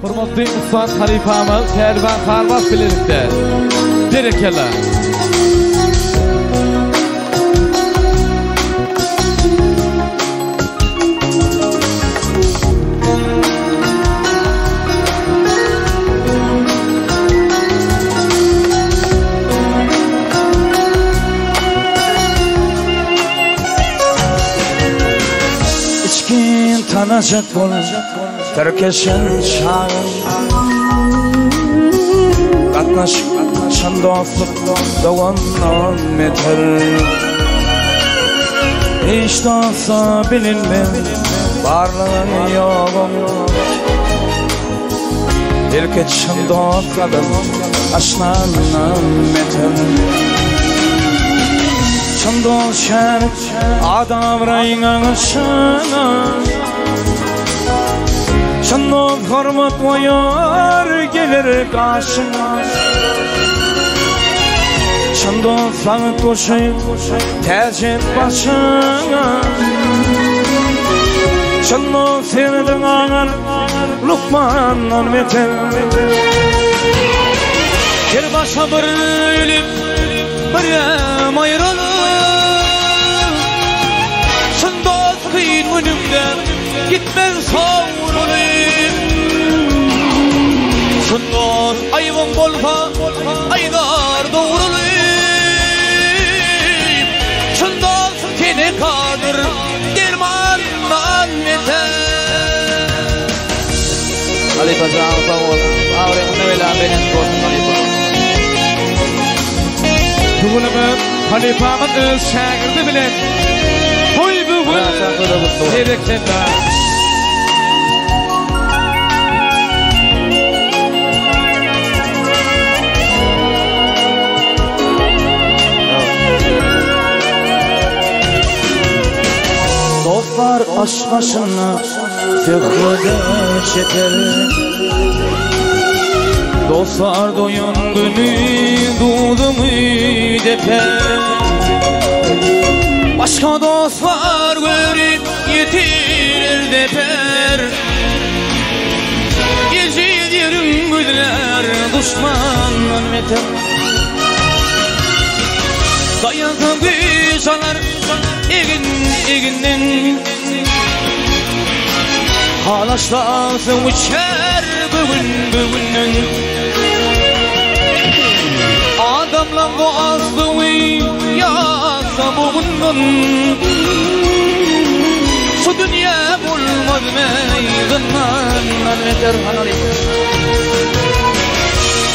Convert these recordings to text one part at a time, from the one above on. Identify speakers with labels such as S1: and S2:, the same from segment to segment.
S1: Hurmatly Üstad halifamiz Kervan Farvaz bilerikde. Berekeler.
S2: İçkin tanacak olacak Terkeşen çağın Katnaşan dostluk Doğandan meter Hiç olsa bilinmem Varlığın yoğun Terkeşen dost kadın Aşnanan meter Çandol şerik Adam rayına ışına Çandol hormat koyar Gelir karşına Çandol sağı koşayım Tercih başına Çandol sevdin ağır Lukman'dan beter Bir başa bir ölüp Bir yem ayrılır Çandol kıyın önümden Gitmez savruluyum Çandol ayvın bolsa Aygar doğruluyum Çandol kene kadır Dermandan yeter Halifa sağ ol Ağrımın evvela benim korkun Halifa
S1: Bugünümüz halifamız öz şagirdi bilen Toy bugün Berekeler.
S2: Dostlar aş başına Zıhrıda çeter
S1: Dostlar doyun günü Doğdu mu deper Başka dostlar görüp Yetirir deper Gece derin güdüler Düşmandan meter Dayansın güçalar Eginden Halaşlarsın uçar bugünden Adamla bu azgı yazsa bugünden Şu dünya bulmaz meydanlar nedir hanalim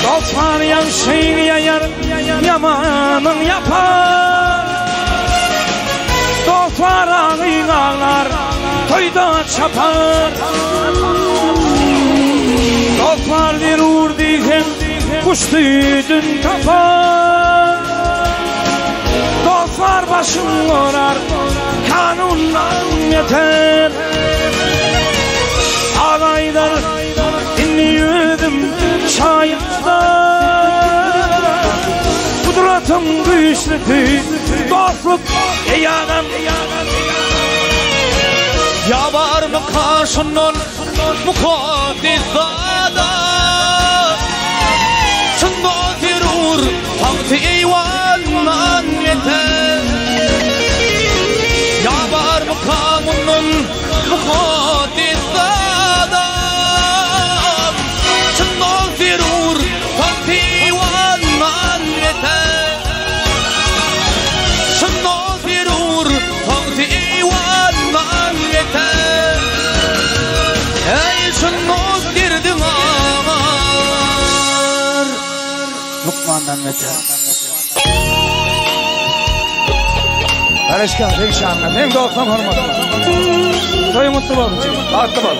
S1: Dostlar yanşın yayar Yamanın yapar Dostlar ağlar Toyda çapar Dostlar derur diken Kuştuydun kapar Dostlar başın orar Kanundan yeter Ağaylar dinliyordum şayında Kudratım güçlüdü Dostluk eyanım Ya var mı karşından mukaddes zada Şunda terör Tahtı eyvandan yeter Ya var mı kanunun mukaddes zada Şunda terör Tahtı eyvandan yeter Şunda terör Tahtı eyvandan yeter Ey şunnoz girdin ağır Lukman'dan yeter Karışkan, pek şanlı, hem dostum hormatım Soyu mutlu olun, artı olun